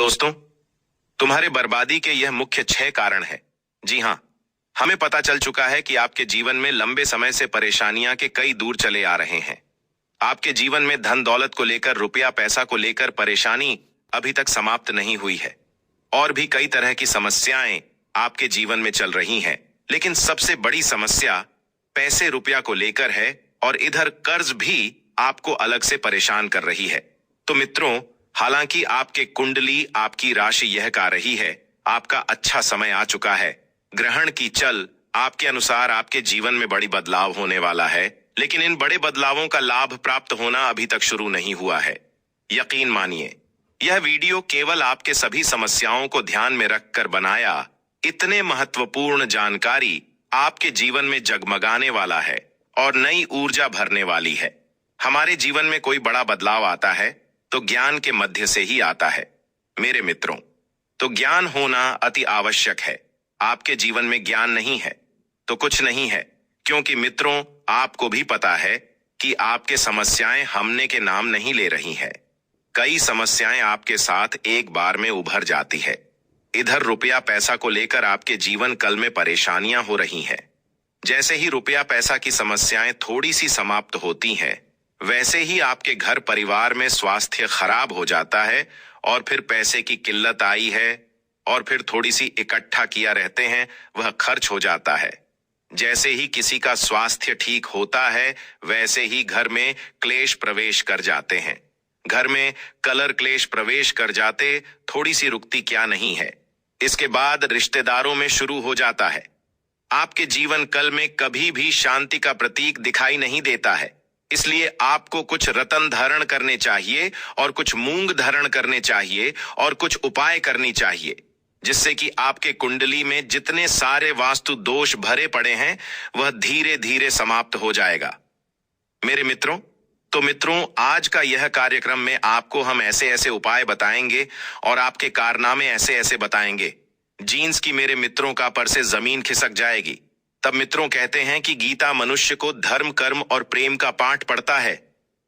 दोस्तों, तुम्हारे बर्बादी के यह मुख्य 6 कारण है। जी हाँ, हमें पता चल चुका है कि आपके जीवन में लंबे समय से परेशानियां के कई दूर चले आ रहे हैं। आपके जीवन में धन दौलत को लेकर, रुपया पैसा को लेकर परेशानी अभी तक समाप्त नहीं हुई है और भी कई तरह की समस्याएं आपके जीवन में चल रही हैं। लेकिन सबसे बड़ी समस्या पैसे रुपया को लेकर है और इधर कर्ज भी आपको अलग से परेशान कर रही है। तो मित्रों, हालांकि आपके कुंडली आपकी राशि यह कह रही है आपका अच्छा समय आ चुका है, ग्रहण की चल आपके अनुसार आपके जीवन में बड़ी बदलाव होने वाला है, लेकिन इन बड़े बदलावों का लाभ प्राप्त होना अभी तक शुरू नहीं हुआ है। यकीन मानिए, यह वीडियो केवल आपके सभी समस्याओं को ध्यान में रखकर बनाया इतने महत्वपूर्ण जानकारी आपके जीवन में जगमगाने वाला है और नई ऊर्जा भरने वाली है। हमारे जीवन में कोई बड़ा बदलाव आता है तो ज्ञान के मध्य से ही आता है मेरे मित्रों। तो ज्ञान होना अति आवश्यक है। आपके जीवन में ज्ञान नहीं है तो कुछ नहीं है, क्योंकि मित्रों आपको भी पता है कि आपके समस्याएं हमने के नाम नहीं ले रही हैं। कई समस्याएं आपके साथ एक बार में उभर जाती है। इधर रुपया पैसा को लेकर आपके जीवन कल में परेशानियां हो रही हैं। जैसे ही रुपया पैसा की समस्याएं थोड़ी सी समाप्त होती हैं, वैसे ही आपके घर परिवार में स्वास्थ्य खराब हो जाता है और फिर पैसे की किल्लत आई है और फिर थोड़ी सी इकट्ठा किया रहते हैं, वह खर्च हो जाता है। जैसे ही किसी का स्वास्थ्य ठीक होता है, वैसे ही घर में क्लेश प्रवेश कर जाते हैं। घर में कलर क्लेश प्रवेश कर जाते थोड़ी सी रुकती क्या नहीं है। इसके बाद रिश्तेदारों में शुरू हो जाता है। आपके जीवन कल में कभी भी शांति का प्रतीक दिखाई नहीं देता है। इसलिए आपको कुछ रतन धारण करने चाहिए और कुछ मूंग धारण करने चाहिए और कुछ उपाय करनी चाहिए, जिससे कि आपके कुंडली में जितने सारे वास्तु दोष भरे पड़े हैं वह धीरे धीरे समाप्त हो जाएगा मेरे मित्रों। तो मित्रों, आज का यह कार्यक्रम में आपको हम ऐसे ऐसे उपाय बताएंगे और आपके कारनामे ऐसे ऐसे बताएंगे, जीन्स की मेरे मित्रों का पर से जमीन खिसक जाएगी। तब मित्रों कहते हैं कि गीता मनुष्य को धर्म कर्म और प्रेम का पाठ पढ़ता है।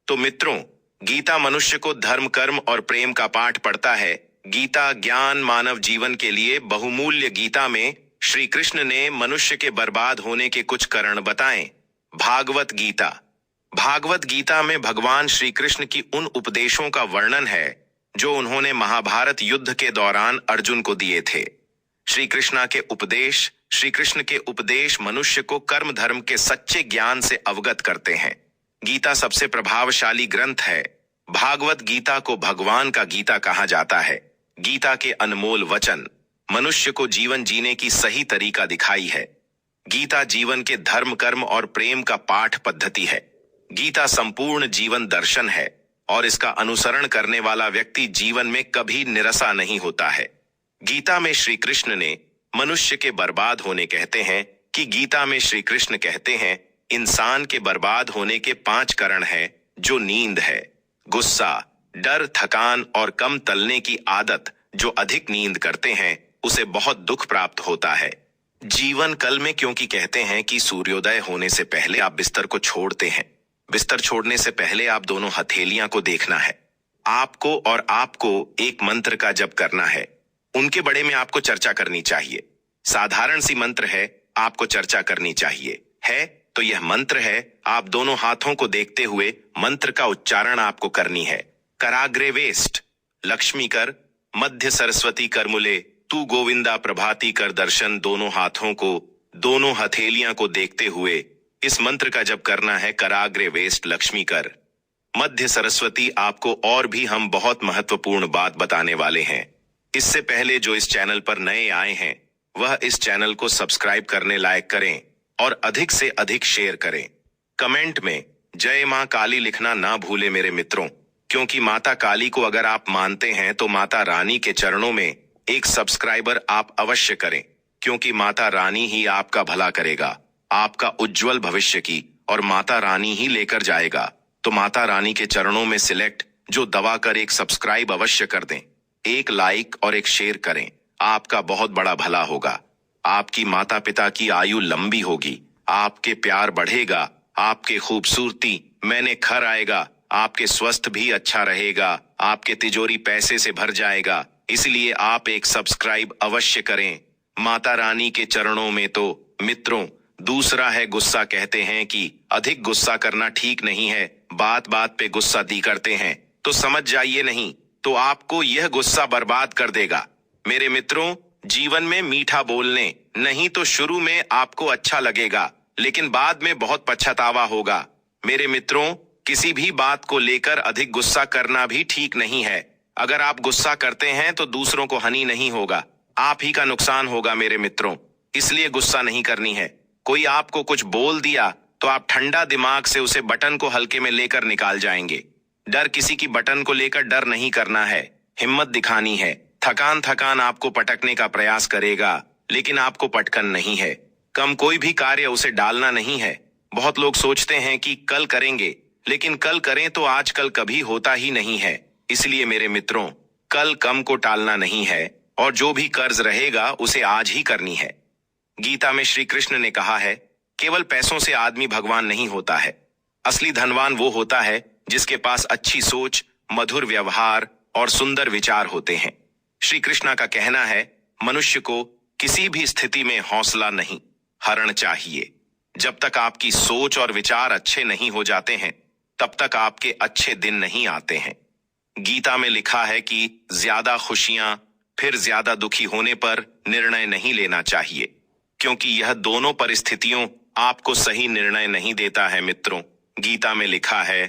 तो मित्रों, गीता मनुष्य को धर्म कर्म और प्रेम का पाठ पढ़ता है। गीता ज्ञान मानव जीवन के लिए बहुमूल्य। गीता में श्री कृष्ण ने मनुष्य के बर्बाद होने के कुछ कारण बताएं। भागवत गीता। भागवत गीता में भगवान श्री कृष्ण की उन उपदेशों का वर्णन है जो उन्होंने महाभारत युद्ध के दौरान अर्जुन को दिए थे। श्री कृष्ण के उपदेश मनुष्य को कर्म धर्म के सच्चे ज्ञान से अवगत करते हैं। गीता सबसे प्रभावशाली ग्रंथ है। भागवत गीता को भगवान का गीता कहा जाता है। गीता के अनमोल वचन मनुष्य को जीवन जीने की सही तरीका दिखाई है। गीता जीवन के धर्म कर्म और प्रेम का पाठ पद्धति है। गीता संपूर्ण जीवन दर्शन है और इसका अनुसरण करने वाला व्यक्ति जीवन में कभी निराशा नहीं होता है। गीता में श्री कृष्ण ने मनुष्य के बर्बाद होने कहते हैं कि गीता में श्री कृष्ण कहते हैं इंसान के बर्बाद होने के 5 कारण हैं, जो नींद है, गुस्सा, डर, थकान और कम तलने की आदत। जो अधिक नींद करते हैं उसे बहुत दुख प्राप्त होता है जीवन कल में, क्योंकि कहते हैं कि सूर्योदय होने से पहले आप बिस्तर को छोड़ते हैं। बिस्तर छोड़ने से पहले आप दोनों हथेलियां को देखना है। आपको एक मंत्र का जप करना है। उनके बड़े में आपको चर्चा करनी चाहिए। साधारण सी मंत्र है, आपको चर्चा करनी चाहिए है तो यह मंत्र है। आप दोनों हाथों को देखते हुए मंत्र का उच्चारण आपको करनी है। कराग्रे वेस्ट लक्ष्मी कर, मध्य सरस्वती कर मूले, तू गोविंदा प्रभाती कर दर्शन। दोनों हाथों को, दोनों हथेलियां को देखते हुए इस मंत्र का जप करना है। कराग्रे वेस्ट लक्ष्मी कर, मध्य सरस्वती। आपको और भी हम बहुत महत्वपूर्ण बात बताने वाले हैं। इससे पहले जो इस चैनल पर नए आए हैं वह इस चैनल को सब्सक्राइब करने लायक करें और अधिक से अधिक शेयर करें। कमेंट में जय मां काली लिखना ना भूले मेरे मित्रों, क्योंकि माता काली को अगर आप मानते हैं तो माता रानी के चरणों में एक सब्सक्राइबर आप अवश्य करें, क्योंकि माता रानी ही आपका भला करेगा, आपका उज्जवल भविष्य की और माता रानी ही लेकर जाएगा। तो माता रानी के चरणों में सिलेक्ट जो दबा कर एक सब्सक्राइब अवश्य कर दें, एक लाइक और एक शेयर करें। आपका बहुत बड़ा भला होगा। आपकी माता पिता की आयु लंबी होगी, आपके प्यार बढ़ेगा, आपके खूबसूरती मैंने खर आएगा, आपके स्वस्थ भी अच्छा रहेगा, आपके तिजोरी पैसे से भर जाएगा। इसलिए आप एक सब्सक्राइब अवश्य करें माता रानी के चरणों में। तो मित्रों, दूसरा है गुस्सा। कहते हैं कि अधिक गुस्सा करना ठीक नहीं है। बात बात पे गुस्सा दी करते हैं तो समझ जाइए, नहीं तो आपको यह गुस्सा बर्बाद कर देगा। मेरे मित्रों, जीवन में मीठा बोलने, नहीं तो शुरू में आपको अच्छा लगेगा लेकिन बाद में बहुत पछतावा होगा। मेरे मित्रों, किसी भी बात को लेकर अधिक गुस्सा करना भी ठीक नहीं है। अगर आप गुस्सा करते हैं तो दूसरों को हानि नहीं होगा, आप ही का नुकसान होगा मेरे मित्रों। इसलिए गुस्सा नहीं करनी है। कोई आपको कुछ बोल दिया तो आप ठंडा दिमाग से उसे बटन को हल्के में लेकर निकाल जाएंगे। डर किसी की बटन को लेकर डर नहीं करना है, हिम्मत दिखानी है। थकान थकान आपको पटकने का प्रयास करेगा लेकिन आपको पटकन नहीं है। कम कोई भी कार्य उसे डालना नहीं है। बहुत लोग सोचते हैं कि कल करेंगे, लेकिन कल करें तो आजकल कभी होता ही नहीं है। इसलिए मेरे मित्रों, कल कम को टालना नहीं है और जो भी कर्ज रहेगा उसे आज ही करनी है। गीता में श्री कृष्ण ने कहा है, केवल पैसों से आदमी भगवान नहीं होता है। असली धनवान वो होता है जिसके पास अच्छी सोच, मधुर व्यवहार और सुंदर विचार होते हैं। श्री कृष्णा का कहना है, मनुष्य को किसी भी स्थिति में हौसला नहीं हरण चाहिए। जब तक आपकी सोच और विचार अच्छे नहीं हो जाते हैं तब तक आपके अच्छे दिन नहीं आते हैं। गीता में लिखा है कि ज्यादा खुशियां फिर ज्यादा दुखी होने पर निर्णय नहीं लेना चाहिए, क्योंकि यह दोनों परिस्थितियों आपको सही निर्णय नहीं देता है। मित्रों, गीता में लिखा है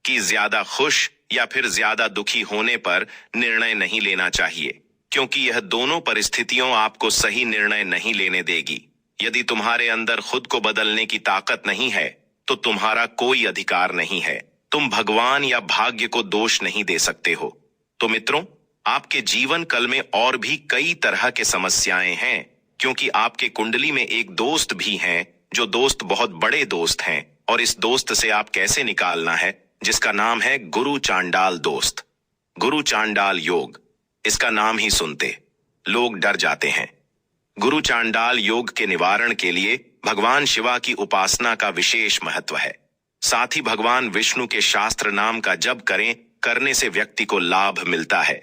कि ज्यादा खुश या फिर ज्यादा दुखी होने पर निर्णय नहीं लेना चाहिए, क्योंकि यह दोनों परिस्थितियों आपको सही निर्णय नहीं लेने देगी। यदि तुम्हारे अंदर खुद को बदलने की ताकत नहीं है तो तुम्हारा कोई अधिकार नहीं है। तुम भगवान या भाग्य को दोष नहीं दे सकते हो। तो मित्रों, आपके जीवन कल में और भी कई तरह के समस्याएं हैं, क्योंकि आपके कुंडली में एक दोस्त भी हैं, जो दोस्त बहुत बड़े दोस्त हैं। और इस दोस्त से आप कैसे निकालना है, जिसका नाम है गुरु चांडाल दोस्त। गुरु चांडाल योग, इसका नाम ही सुनते लोग डर जाते हैं। गुरु चांडाल योग के निवारण के लिए भगवान शिवा की उपासना का विशेष महत्व है। साथ ही भगवान विष्णु के शास्त्र नाम का जप करें, करने से व्यक्ति को लाभ मिलता है।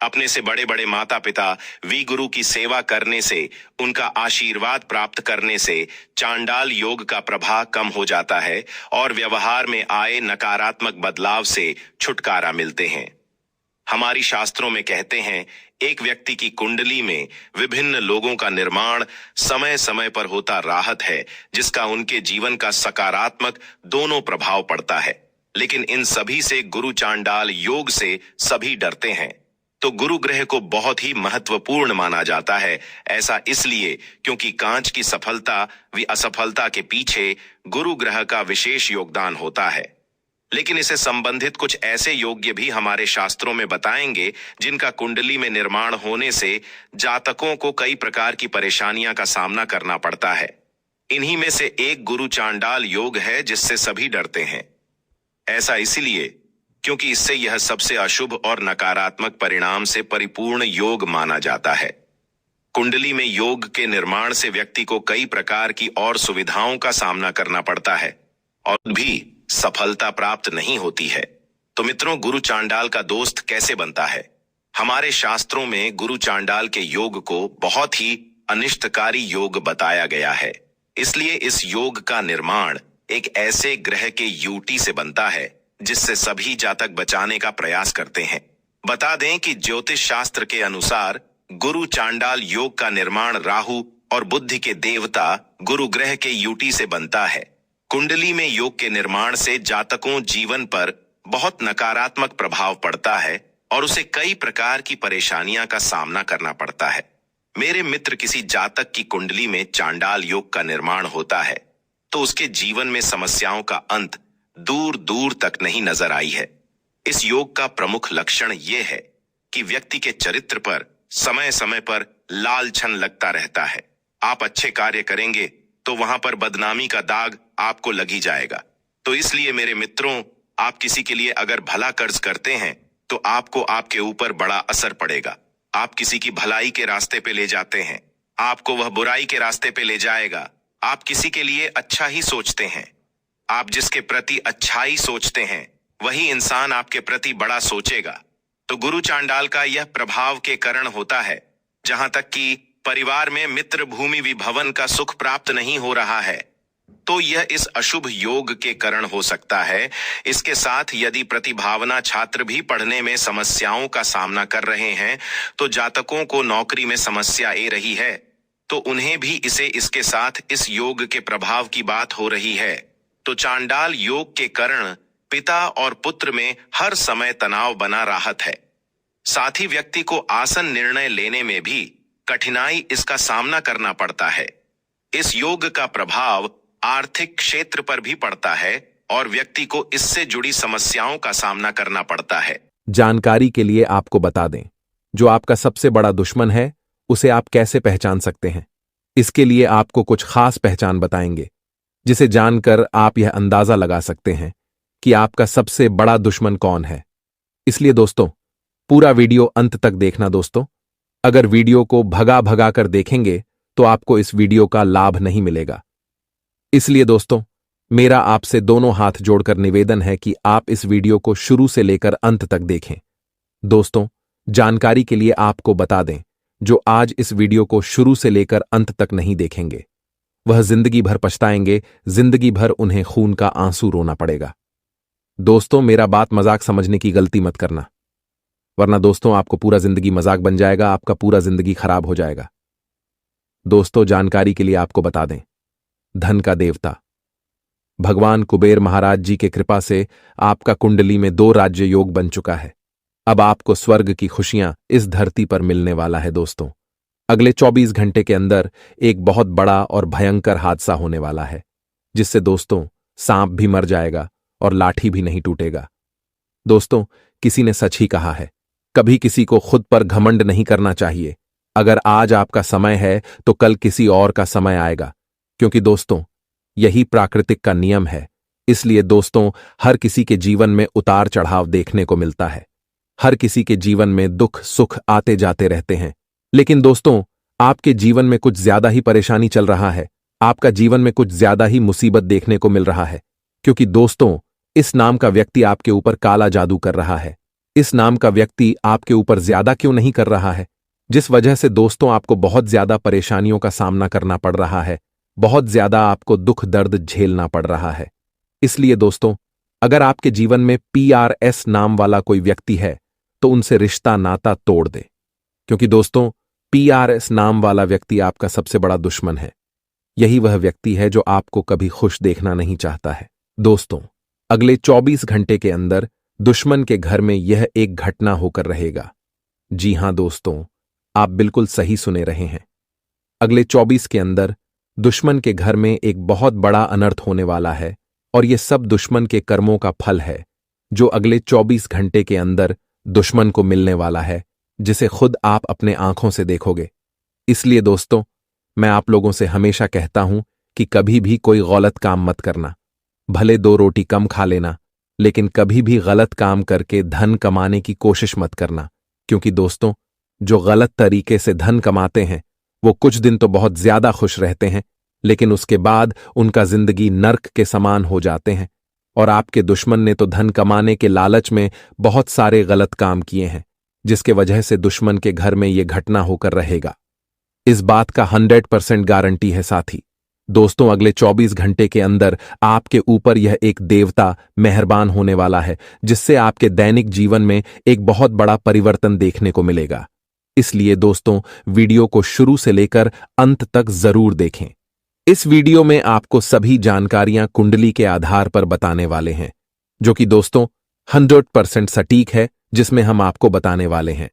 अपने से बड़े बड़े माता पिता वी गुरु की सेवा करने से, उनका आशीर्वाद प्राप्त करने से चांडाल योग का प्रभाव कम हो जाता है और व्यवहार में आए नकारात्मक बदलाव से छुटकारा मिलते हैं। हमारी शास्त्रों में कहते हैं, एक व्यक्ति की कुंडली में विभिन्न लोगों का निर्माण समय समय पर होता राहत है, जिसका उनके जीवन का सकारात्मक दोनों प्रभाव पड़ता है। लेकिन इन सभी से गुरु चांडाल योग से सभी डरते हैं। तो गुरु ग्रह को बहुत ही महत्वपूर्ण माना जाता है। ऐसा इसलिए क्योंकि कांच की सफलता व असफलता के पीछे गुरु ग्रह का विशेष योगदान होता है। लेकिन इसे संबंधित कुछ ऐसे योग्य भी हमारे शास्त्रों में बताएंगे, जिनका कुंडली में निर्माण होने से जातकों को कई प्रकार की परेशानियां का सामना करना पड़ता है। इन्हीं में से एक गुरु चांडाल योग है, जिससे सभी डरते हैं। ऐसा इसलिए क्योंकि इससे यह सबसे अशुभ और नकारात्मक परिणाम से परिपूर्ण योग माना जाता है। कुंडली में योग के निर्माण से व्यक्ति को कई प्रकार की और सुविधाओं का सामना करना पड़ता है और भी सफलता प्राप्त नहीं होती है। तो मित्रों, गुरु चांडाल का दोस्त कैसे बनता है? हमारे शास्त्रों में गुरु चांडाल के योग को बहुत ही अनिष्टकारी योग बताया गया है। इसलिए इस योग का निर्माण एक ऐसे ग्रह के यूटी से बनता है जिससे सभी जातक बचाने का प्रयास करते हैं। बता दें कि ज्योतिष शास्त्र के अनुसार गुरु चांडाल योग का निर्माण राहु और बुद्धि के देवता गुरु ग्रह के यूटी से बनता है। कुंडली में योग के निर्माण से जातकों जीवन पर बहुत नकारात्मक प्रभाव पड़ता है और उसे कई प्रकार की परेशानियां का सामना करना पड़ता है। मेरे मित्र, किसी जातक की कुंडली में चांडाल योग का निर्माण होता है तो उसके जीवन में समस्याओं का अंत दूर दूर तक नहीं नजर आई है। इस योग का प्रमुख लक्षण यह है कि व्यक्ति के चरित्र पर समय समय पर लाल छन लगता रहता है। आप अच्छे कार्य करेंगे तो वहां पर बदनामी का दाग आपको लग ही जाएगा। तो इसलिए मेरे मित्रों, आप किसी के लिए अगर भला कर्ज करते हैं तो आपको आपके ऊपर बड़ा असर पड़ेगा। आप किसी की भलाई के रास्ते पे ले जाते हैं, आपको वह बुराई के रास्ते पे ले जाएगा। आप किसी के लिए अच्छा ही सोचते हैं। आप जिसके प्रति अच्छाई सोचते हैं वही इंसान आपके प्रति बड़ा सोचेगा। तो गुरु चांडाल का यह प्रभाव के कारण होता है। जहां तक कि परिवार में मित्र भूमि विभवन का सुख प्राप्त नहीं हो रहा है, तो यह इस अशुभ योग के कारण हो सकता है। इसके साथ यदि प्रतिभावना छात्र भी पढ़ने में समस्याओं का सामना कर रहे हैं, तो जातकों को नौकरी में समस्या आ रही है, तो उन्हें भी इसके साथ इस योग के प्रभाव की बात हो रही है। तो चांडाल योग के कारण पिता और पुत्र में हर समय तनाव बना रहता है। साथ ही व्यक्ति को आसन निर्णय लेने में भी कठिनाई इसका सामना करना पड़ता है। इस योग का प्रभाव आर्थिक क्षेत्र पर भी पड़ता है और व्यक्ति को इससे जुड़ी समस्याओं का सामना करना पड़ता है। जानकारी के लिए आपको बता दें, जो आपका सबसे बड़ा दुश्मन है उसे आप कैसे पहचान सकते हैं। इसके लिए आपको कुछ खास पहचान बताएंगे, जिसे जानकर आप यह अंदाजा लगा सकते हैं कि आपका सबसे बड़ा दुश्मन कौन है। इसलिए दोस्तों, पूरा वीडियो अंत तक देखना। दोस्तों, अगर वीडियो को भगा भगा कर देखेंगे तो आपको इस वीडियो का लाभ नहीं मिलेगा। इसलिए दोस्तों, मेरा आपसे दोनों हाथ जोड़कर निवेदन है कि आप इस वीडियो को शुरू से लेकर अंत तक देखें। दोस्तों, जानकारी के लिए आपको बता दें, जो आज इस वीडियो को शुरू से लेकर अंत तक नहीं देखेंगे, वह जिंदगी भर पछताएंगे, जिंदगी भर उन्हें खून का आंसू रोना पड़ेगा। दोस्तों, मेरा बात मजाक समझने की गलती मत करना, वरना दोस्तों आपको पूरा जिंदगी मजाक बन जाएगा, आपका पूरा जिंदगी खराब हो जाएगा। दोस्तों, जानकारी के लिए आपको बता दें, धन का देवता भगवान कुबेर महाराज जी के कृपा से आपका कुंडली में 2 राज्य योग बन चुका है। अब आपको स्वर्ग की खुशियां इस धरती पर मिलने वाला है। दोस्तों, अगले 24 घंटे के अंदर एक बहुत बड़ा और भयंकर हादसा होने वाला है, जिससे दोस्तों सांप भी मर जाएगा और लाठी भी नहीं टूटेगा। दोस्तों, किसी ने सच ही कहा है, कभी किसी को खुद पर घमंड नहीं करना चाहिए। अगर आज आपका समय है तो कल किसी और का समय आएगा, क्योंकि दोस्तों यही प्राकृतिक का नियम है। इसलिए दोस्तों, हर किसी के जीवन में उतार चढ़ाव देखने को मिलता है। हर किसी के जीवन में दुख सुख आते जाते रहते हैं। लेकिन दोस्तों, आपके जीवन में कुछ ज्यादा ही परेशानी चल रहा है, आपका जीवन में कुछ ज्यादा ही मुसीबत देखने को मिल रहा है, क्योंकि दोस्तों इस नाम का व्यक्ति आपके ऊपर काला जादू कर रहा है। इस नाम का व्यक्ति आपके ऊपर ज्यादा क्यों नहीं कर रहा है, जिस वजह से दोस्तों आपको बहुत ज्यादा परेशानियों का सामना करना पड़ रहा है, बहुत ज्यादा आपको दुख दर्द झेलना पड़ रहा है। इसलिए दोस्तों, अगर आपके जीवन में PRS नाम वाला कोई व्यक्ति है तो उनसे रिश्ता नाता तोड़ दे, क्योंकि दोस्तों PRS नाम वाला व्यक्ति आपका सबसे बड़ा दुश्मन है। यही वह व्यक्ति है जो आपको कभी खुश देखना नहीं चाहता है। दोस्तों, अगले 24 घंटे के अंदर दुश्मन के घर में यह एक घटना होकर रहेगा। जी हां दोस्तों, आप बिल्कुल सही सुने रहे हैं। अगले 24 के अंदर दुश्मन के घर में एक बहुत बड़ा अनर्थ होने वाला है, और यह सब दुश्मन के कर्मों का फल है, जो अगले 24 घंटे के अंदर दुश्मन को मिलने वाला है, जिसे खुद आप अपने आंखों से देखोगे। इसलिए दोस्तों, मैं आप लोगों से हमेशा कहता हूं कि कभी भी कोई गलत काम मत करना। भले 2 रोटी कम खा लेना, लेकिन कभी भी गलत काम करके धन कमाने की कोशिश मत करना, क्योंकि दोस्तों जो गलत तरीके से धन कमाते हैं वो कुछ दिन तो बहुत ज्यादा खुश रहते हैं, लेकिन उसके बाद उनका जिंदगी नर्क के समान हो जाते हैं। और आपके दुश्मन ने तो धन कमाने के लालच में बहुत सारे गलत काम किए हैं, जिसके वजह से दुश्मन के घर में यह घटना होकर रहेगा। इस बात का 100% गारंटी है। साथी दोस्तों, अगले 24 घंटे के अंदर आपके ऊपर यह एक देवता मेहरबान होने वाला है, जिससे आपके दैनिक जीवन में एक बहुत बड़ा परिवर्तन देखने को मिलेगा। इसलिए दोस्तों, वीडियो को शुरू से लेकर अंत तक जरूर देखें। इस वीडियो में आपको सभी जानकारियां कुंडली के आधार पर बताने वाले हैं, जो कि दोस्तों 100% सटीक है, जिसमें हम आपको बताने वाले हैं।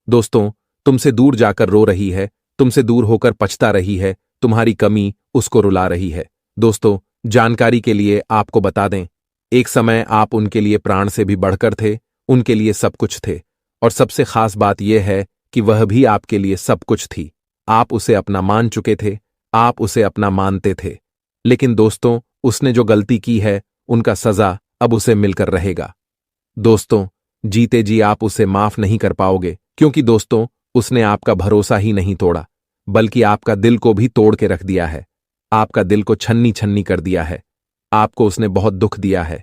दोस्तों, तुमसे दूर जाकर रो रही है, तुमसे दूर होकर पछता रही है, तुम्हारी कमी उसको रुला रही है। दोस्तों, जानकारी के लिए आपको बता दें, एक समय आप उनके लिए प्राण से भी बढ़कर थे, उनके लिए सब कुछ थे, और सबसे खास बात यह है कि वह भी आपके लिए सब कुछ थी। आप उसे अपना मान चुके थे, आप उसे अपना मानते थे। लेकिन दोस्तों, उसने जो गलती की है उनका सजा अब उसे मिलकर रहेगा। दोस्तों, जीते जी आप उसे माफ नहीं कर पाओगे, क्योंकि दोस्तों उसने आपका भरोसा ही नहीं तोड़ा, बल्कि आपका दिल को भी तोड़ के रख दिया है। आपका दिल को छन्नी छन्नी कर दिया है। आपको उसने बहुत दुख दिया है।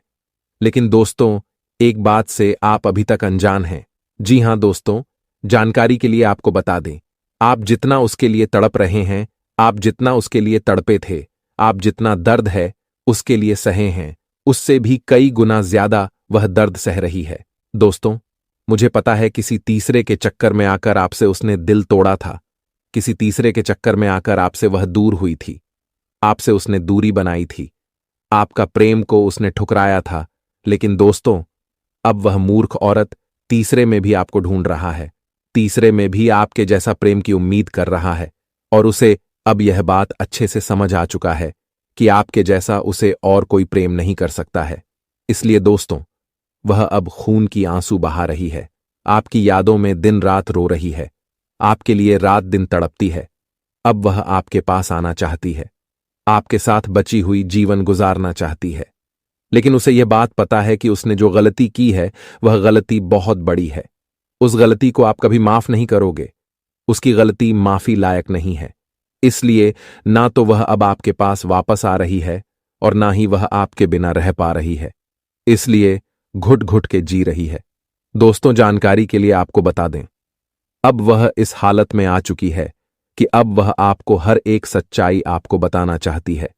लेकिन दोस्तों, एक बात से आप अभी तक अनजान हैं, जी हां दोस्तों, जानकारी के लिए आपको बता दें, आप जितना उसके लिए तड़प रहे हैं, आप जितना उसके लिए तड़पे थे, आप जितना दर्द है उसके लिए सहे हैं, उससे भी कई गुना ज्यादा वह दर्द सह रही है। दोस्तों, मुझे पता है किसी तीसरे के चक्कर में आकर आपसे उसने दिल तोड़ा था, किसी तीसरे के चक्कर में आकर आपसे वह दूर हुई थी, आपसे उसने दूरी बनाई थी, आपका प्रेम को उसने ठुकराया था। लेकिन दोस्तों, अब वह मूर्ख औरत तीसरे में भी आपको ढूंढ रहा है, तीसरे में भी आपके जैसा प्रेम की उम्मीद कर रहा है, और उसे अब यह बात अच्छे से समझ आ चुका है कि आपके जैसा उसे और कोई प्रेम नहीं कर सकता है। इसलिए दोस्तों, वह अब खून की आंसू बहा रही है, आपकी यादों में दिन रात रो रही है, आपके लिए रात दिन तड़पती है। अब वह आपके पास आना चाहती है, आपके साथ बची हुई जीवन गुजारना चाहती है। लेकिन उसे यह बात पता है कि उसने जो गलती की है वह गलती बहुत बड़ी है। उस गलती को आप कभी माफ नहीं करोगे, उसकी गलती माफी लायक नहीं है। इसलिए ना तो वह अब आपके पास वापस आ रही है और ना ही वह आपके बिना रह पा रही है, इसलिए घुट घुट के जी रही है। दोस्तों, जानकारी के लिए आपको बता दें, अब वह इस हालत में आ चुकी है कि अब वह आपको हर एक सच्चाई आपको बताना चाहती है।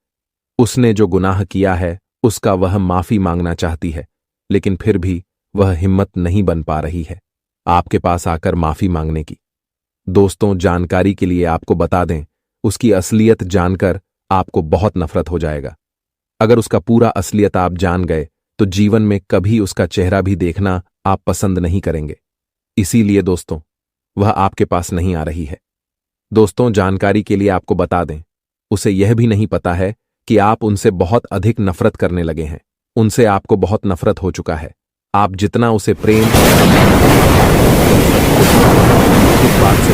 उसने जो गुनाह किया है उसका वह माफी मांगना चाहती है, लेकिन फिर भी वह हिम्मत नहीं बन पा रही है आपके पास आकर माफी मांगने की। दोस्तों, जानकारी के लिए आपको बता दें, उसकी असलियत जानकर आपको बहुत नफरत हो जाएगा। अगर उसका पूरा असलियत आप जान गए तो जीवन में कभी उसका चेहरा भी देखना आप पसंद नहीं करेंगे। इसीलिए दोस्तों, वह आपके पास नहीं आ रही है। दोस्तों, जानकारी के लिए आपको बता दें, उसे यह भी नहीं पता है कि आप उनसे बहुत अधिक नफरत करने लगे हैं। उनसे आपको बहुत नफरत हो चुका है। आप जितना उसे प्रेम इस बात से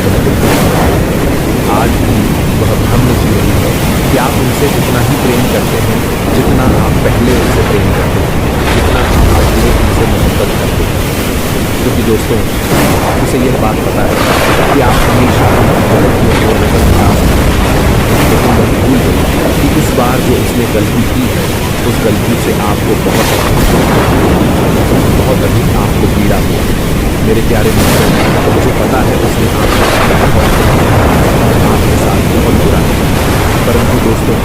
आज भी वह भ्रम में जी रही है कि आप उनसे उतना ही प्रेम करते हैं जितना आप पहले उनसे प्रेम करते हैं, जितना आप पहले उनसे मोहब्बत करते हैं। क्योंकि दोस्तों, उसे यह बात पता है कि आप हमेशा गलतियों को नजरअंदाज करते हैं, लेकिन वह भूल गई कि इस बार जो उसने गलती की है उस गलती से आपको बहुत अधिक आपको पीड़ा हुआ। मेरे प्यारे मित्रों, मुझे पता है उसने आपके साथ बहुत बुरा किया, परंतु दोस्तों,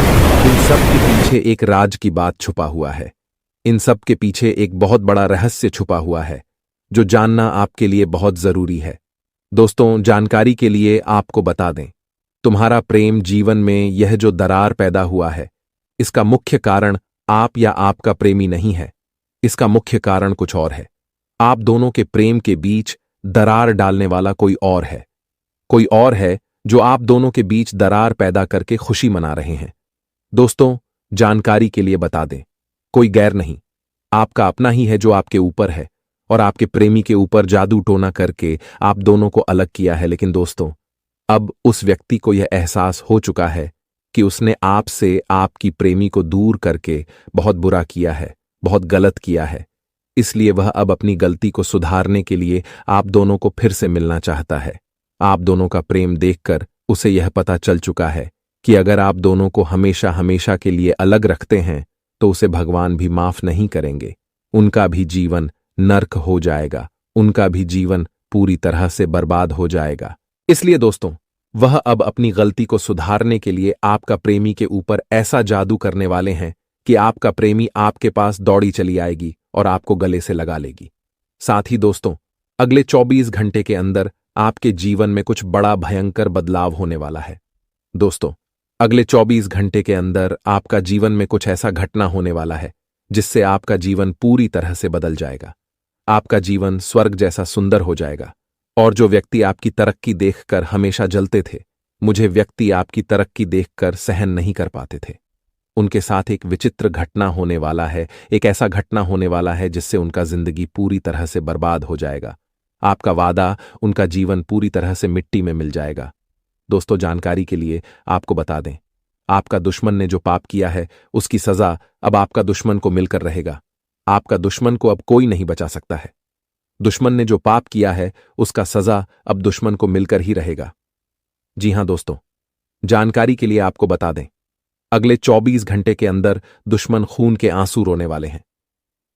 इन सब के पीछे एक राज की बात छुपा हुआ है। इन सब के पीछे एक बहुत बड़ा रहस्य छुपा हुआ है जो जानना आपके लिए बहुत जरूरी है। दोस्तों, जानकारी के लिए आपको बता दें, तुम्हारा प्रेम जीवन में यह जो दरार पैदा हुआ है, इसका मुख्य कारण आप या आपका प्रेमी नहीं है। इसका मुख्य कारण कुछ और है। आप दोनों के प्रेम के बीच दरार डालने वाला कोई और है। कोई और है जो आप दोनों के बीच दरार पैदा करके खुशी मना रहे हैं। दोस्तों, जानकारी के लिए बता दें, कोई गैर नहीं, आपका अपना ही है जो आपके ऊपर है और आपके प्रेमी के ऊपर जादू टोना करके आप दोनों को अलग किया है। लेकिन दोस्तों, अब उस व्यक्ति को यह एहसास हो चुका है कि उसने आपसे आपकी प्रेमी को दूर करके बहुत बुरा किया है, बहुत गलत किया है। इसलिए वह अब अपनी गलती को सुधारने के लिए आप दोनों को फिर से मिलना चाहता है। आप दोनों का प्रेम देखकर उसे यह पता चल चुका है कि अगर आप दोनों को हमेशा हमेशा के लिए अलग रखते हैं तो उसे भगवान भी माफ नहीं करेंगे। उनका भी जीवन नर्क हो जाएगा, उनका भी जीवन पूरी तरह से बर्बाद हो जाएगा। इसलिए दोस्तों, वह अब अपनी गलती को सुधारने के लिए आपका प्रेमी के ऊपर ऐसा जादू करने वाले हैं कि आपका प्रेमी आपके पास दौड़ी चली आएगी और आपको गले से लगा लेगी। साथ ही दोस्तों, अगले 24 घंटे के अंदर आपके जीवन में कुछ बड़ा भयंकर बदलाव होने वाला है। दोस्तों, अगले 24 घंटे के अंदर आपका जीवन में कुछ ऐसा घटना होने वाला है जिससे आपका जीवन पूरी तरह से बदल जाएगा। आपका जीवन स्वर्ग जैसा सुंदर हो जाएगा। और जो व्यक्ति आपकी तरक्की देखकर हमेशा जलते थे, मुझे व्यक्ति आपकी तरक्की देखकर सहन नहीं कर पाते थे, उनके साथ एक विचित्र घटना होने वाला है। एक ऐसा घटना होने वाला है जिससे उनका जिंदगी पूरी तरह से बर्बाद हो जाएगा। आपका वादा, उनका जीवन पूरी तरह से मिट्टी में मिल जाएगा। दोस्तों, जानकारी के लिए आपको बता दें, आपका दुश्मन ने जो पाप किया है उसकी सजा अब आपका दुश्मन को मिलकर रहेगा। आपका दुश्मन को अब कोई नहीं बचा सकता है। दुश्मन ने जो पाप किया है उसका सजा अब दुश्मन को मिलकर ही रहेगा। जी हां दोस्तों, जानकारी के लिए आपको बता दें, अगले 24 घंटे के अंदर दुश्मन खून के आंसू रोने वाले हैं।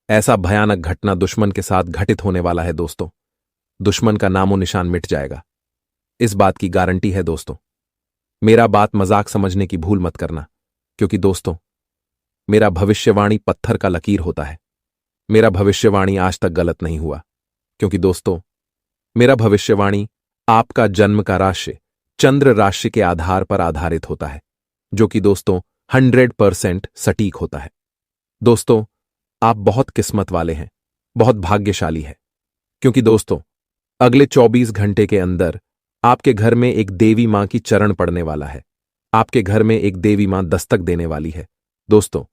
ऐसा भयानक घटना दुश्मन के साथ घटित होने वाला है। दोस्तों, दुश्मन का नामो निशान मिट जाएगा। इस बात की गारंटी है दोस्तों। मेरा बात मजाक समझने की भूल मत करना, क्योंकि दोस्तों मेरा भविष्यवाणी पत्थर का लकीर होता है। मेरा भविष्यवाणी आज तक गलत नहीं हुआ, क्योंकि दोस्तों मेरा भविष्यवाणी आपका जन्म का राशि चंद्र राशि के आधार पर आधारित होता है, जो कि दोस्तों 100% सटीक होता है। दोस्तों आप बहुत किस्मत वाले हैं, बहुत भाग्यशाली है, क्योंकि दोस्तों अगले 24 घंटे के अंदर आपके घर में एक देवी मां की चरण पड़ने वाला है। आपके घर में एक देवी मां दस्तक देने वाली है। दोस्तों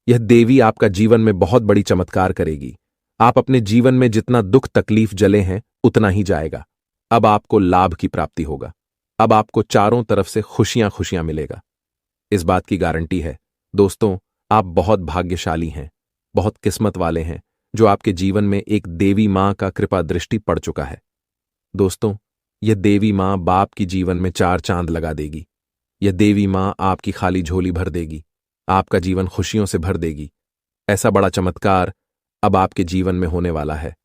यह देवी आपका जीवन में बहुत बड़ी चमत्कार करेगी। आप अपने जीवन में जितना दुख तकलीफ जले हैं उतना ही जाएगा। अब आपको लाभ की प्राप्ति होगा। अब आपको चारों तरफ से खुशियां खुशियां मिलेगा। इस बात की गारंटी है दोस्तों, आप बहुत भाग्यशाली हैं, बहुत किस्मत वाले हैं, जो आपके जीवन में एक देवी मां का कृपा दृष्टि पड़ चुका है। दोस्तों यह देवी मां बाप की जीवन में 4 चांद लगा देगी। यह देवी मां आपकी खाली झोली भर देगी, आपका जीवन खुशियों से भर देगी। ऐसा बड़ा चमत्कार अब आपके जीवन में होने वाला है।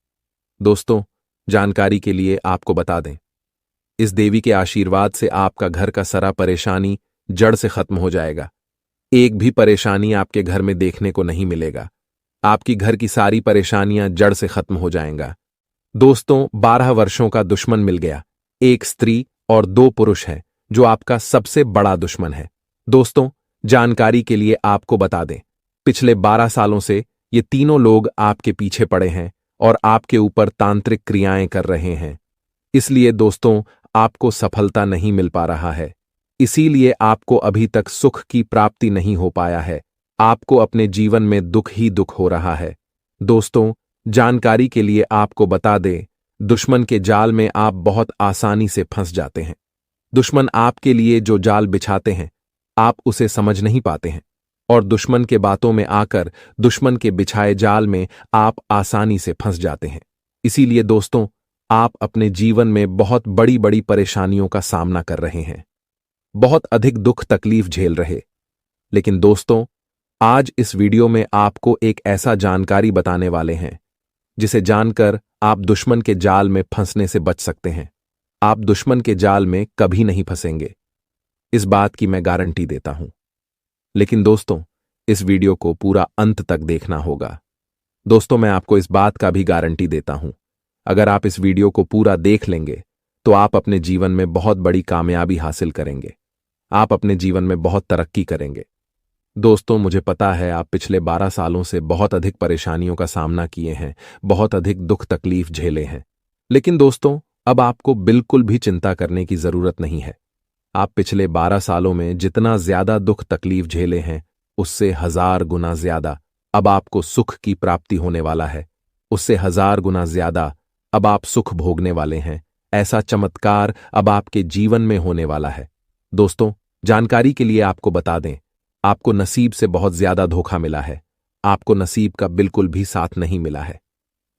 दोस्तों जानकारी के लिए आपको बता दें, इस देवी के आशीर्वाद से आपका घर का सारा परेशानी जड़ से खत्म हो जाएगा। एक भी परेशानी आपके घर में देखने को नहीं मिलेगा। आपकी घर की सारी परेशानियां जड़ से खत्म हो जाएंगा। दोस्तों 12 वर्षों का दुश्मन मिल गया। एक स्त्री और 2 पुरुष हैं, जो आपका सबसे बड़ा दुश्मन है। दोस्तों जानकारी के लिए आपको बता दें, पिछले 12 सालों से ये तीनों लोग आपके पीछे पड़े हैं और आपके ऊपर तांत्रिक क्रियाएं कर रहे हैं। इसलिए दोस्तों आपको सफलता नहीं मिल पा रहा है। इसीलिए आपको अभी तक सुख की प्राप्ति नहीं हो पाया है। आपको अपने जीवन में दुख ही दुख हो रहा है। दोस्तों जानकारी के लिए आपको बता दें, दुश्मन के जाल में आप बहुत आसानी से फंस जाते हैं। दुश्मन आपके लिए जो जाल बिछाते हैं आप उसे समझ नहीं पाते हैं, और दुश्मन के बातों में आकर दुश्मन के बिछाए जाल में आप आसानी से फंस जाते हैं। इसीलिए दोस्तों आप अपने जीवन में बहुत बड़ी बड़ी परेशानियों का सामना कर रहे हैं, बहुत अधिक दुख तकलीफ झेल रहे। लेकिन दोस्तों आज इस वीडियो में आपको एक ऐसा जानकारी बताने वाले हैं जिसे जानकर आप दुश्मन के जाल में फंसने से बच सकते हैं। आप दुश्मन के जाल में कभी नहीं फंसेंगे, इस बात की मैं गारंटी देता हूं। लेकिन दोस्तों इस वीडियो को पूरा अंत तक देखना होगा। दोस्तों मैं आपको इस बात का भी गारंटी देता हूं, अगर आप इस वीडियो को पूरा देख लेंगे तो आप अपने जीवन में बहुत बड़ी कामयाबी हासिल करेंगे। आप अपने जीवन में बहुत तरक्की करेंगे। दोस्तों मुझे पता है आप पिछले 12 सालों से बहुत अधिक परेशानियों का सामना किए हैं, बहुत अधिक दुख तकलीफ झेले हैं। लेकिन दोस्तों अब आपको बिल्कुल भी चिंता करने की जरूरत नहीं है। आप पिछले 12 सालों में जितना ज्यादा दुख तकलीफ झेले हैं उससे 1000 गुना ज्यादा अब आपको सुख की प्राप्ति होने वाला है। उससे 1000 गुना ज्यादा अब आप सुख भोगने वाले हैं। ऐसा चमत्कार अब आपके जीवन में होने वाला है। दोस्तों जानकारी के लिए आपको बता दें, आपको नसीब से बहुत ज्यादा धोखा मिला है। आपको नसीब का बिल्कुल भी साथ नहीं मिला है।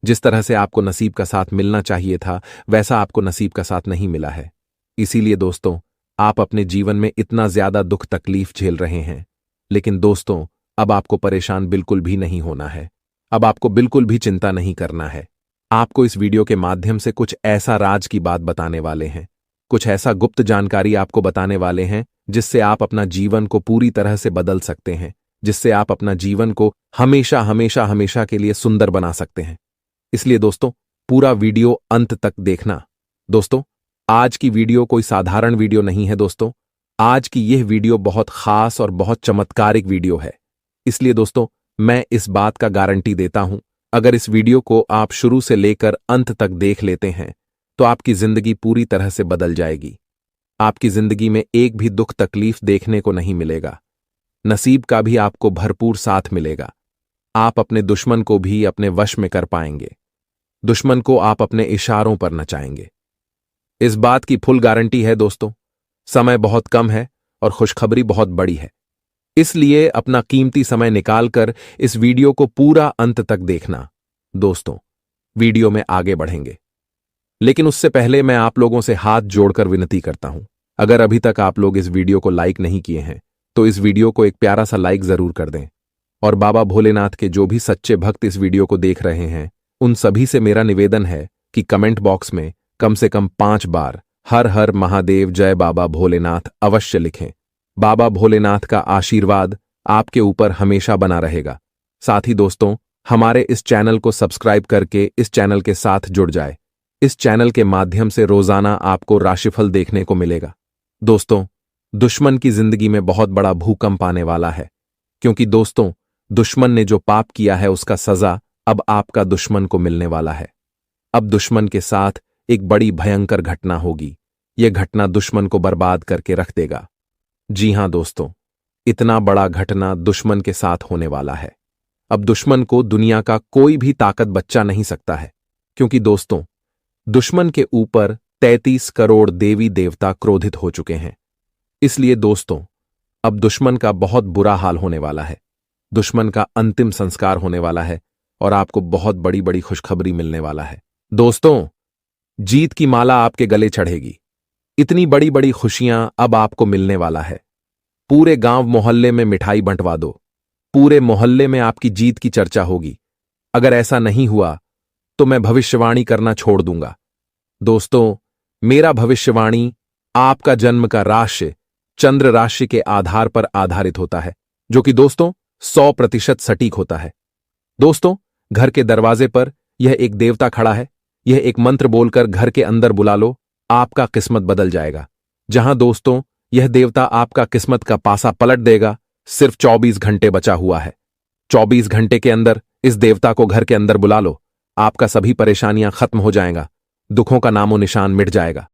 जिस तरह से आपको नसीब का साथ मिलना चाहिए था वैसा आपको नसीब का साथ नहीं मिला है। इसीलिए दोस्तों आप अपने जीवन में इतना ज्यादा दुख तकलीफ झेल रहे हैं। लेकिन दोस्तों अब आपको परेशान बिल्कुल भी नहीं होना है। अब आपको बिल्कुल भी चिंता नहीं करना है। आपको इस वीडियो के माध्यम से कुछ ऐसा राज की बात बताने वाले हैं, कुछ ऐसा गुप्त जानकारी आपको बताने वाले हैं जिससे आप अपना जीवन को पूरी तरह से बदल सकते हैं, जिससे आप अपना जीवन को हमेशा हमेशा हमेशा के लिए सुंदर बना सकते हैं। इसलिए दोस्तों पूरा वीडियो अंत तक देखना। दोस्तों आज की वीडियो कोई साधारण वीडियो नहीं है। दोस्तों आज की यह वीडियो बहुत खास और बहुत चमत्कारिक वीडियो है। इसलिए दोस्तों मैं इस बात का गारंटी देता हूं, अगर इस वीडियो को आप शुरू से लेकर अंत तक देख लेते हैं तो आपकी जिंदगी पूरी तरह से बदल जाएगी। आपकी जिंदगी में एक भी दुख तकलीफ देखने को नहीं मिलेगा। नसीब का भी आपको भरपूर साथ मिलेगा। आप अपने दुश्मन को भी अपने वश में कर पाएंगे। दुश्मन को आप अपने इशारों पर नचाएंगे। इस बात की फुल गारंटी है। दोस्तों समय बहुत कम है और खुशखबरी बहुत बड़ी है, इसलिए अपना कीमती समय निकालकर इस वीडियो को पूरा अंत तक देखना। दोस्तों वीडियो में आगे बढ़ेंगे, लेकिन उससे पहले मैं आप लोगों से हाथ जोड़कर विनती करता हूं, अगर अभी तक आप लोग इस वीडियो को लाइक नहीं किए हैं तो इस वीडियो को एक प्यारा सा लाइक जरूर कर दें। और बाबा भोलेनाथ के जो भी सच्चे भक्त इस वीडियो को देख रहे हैं उन सभी से मेरा निवेदन है कि कमेंट बॉक्स में कम से कम 5 बार हर हर महादेव जय बाबा भोलेनाथ अवश्य लिखें। बाबा भोलेनाथ का आशीर्वाद आपके ऊपर हमेशा बना रहेगा। साथ ही दोस्तों, हमारे इस चैनल को सब्सक्राइब करके इस चैनल के साथ जुड़ जाए। इस चैनल के माध्यम से रोजाना आपको राशिफल देखने को मिलेगा। दोस्तों, दुश्मन की जिंदगी में बहुत बड़ा भूकंप आने वाला है, क्योंकि दोस्तों, दुश्मन ने जो पाप किया है उसका सजा अब आपका दुश्मन को मिलने वाला है। अब दुश्मन के साथ एक बड़ी भयंकर घटना होगी। यह घटना दुश्मन को बर्बाद करके रख देगा। जी हां दोस्तों, इतना बड़ा घटना दुश्मन के साथ होने वाला है। अब दुश्मन को दुनिया का कोई भी ताकत बचा नहीं सकता है, क्योंकि दोस्तों, दुश्मन के ऊपर 33 करोड़ देवी देवता क्रोधित हो चुके हैं। इसलिए दोस्तों, अब दुश्मन का बहुत बुरा हाल होने वाला है। दुश्मन का अंतिम संस्कार होने वाला है और आपको बहुत बड़ी बड़ी खुशखबरी मिलने वाला है। दोस्तों, जीत की माला आपके गले चढ़ेगी। इतनी बड़ी बड़ी खुशियां अब आपको मिलने वाला है। पूरे गांव मोहल्ले में मिठाई बंटवा दो। पूरे मोहल्ले में आपकी जीत की चर्चा होगी। अगर ऐसा नहीं हुआ तो मैं भविष्यवाणी करना छोड़ दूंगा। दोस्तों, मेरा भविष्यवाणी आपका जन्म का राशि चंद्र राशि के आधार पर आधारित होता है, जो कि दोस्तों 100% सटीक होता है। दोस्तों, घर के दरवाजे पर यह एक देवता खड़ा है। यह एक मंत्र बोलकर घर के अंदर बुला लो, आपका किस्मत बदल जाएगा। जहां दोस्तों, यह देवता आपका किस्मत का पासा पलट देगा। सिर्फ 24 घंटे बचा हुआ है। 24 घंटे के अंदर इस देवता को घर के अंदर बुला लो, आपका सभी परेशानियां खत्म हो जाएगा। दुखों का नामो निशान मिट जाएगा।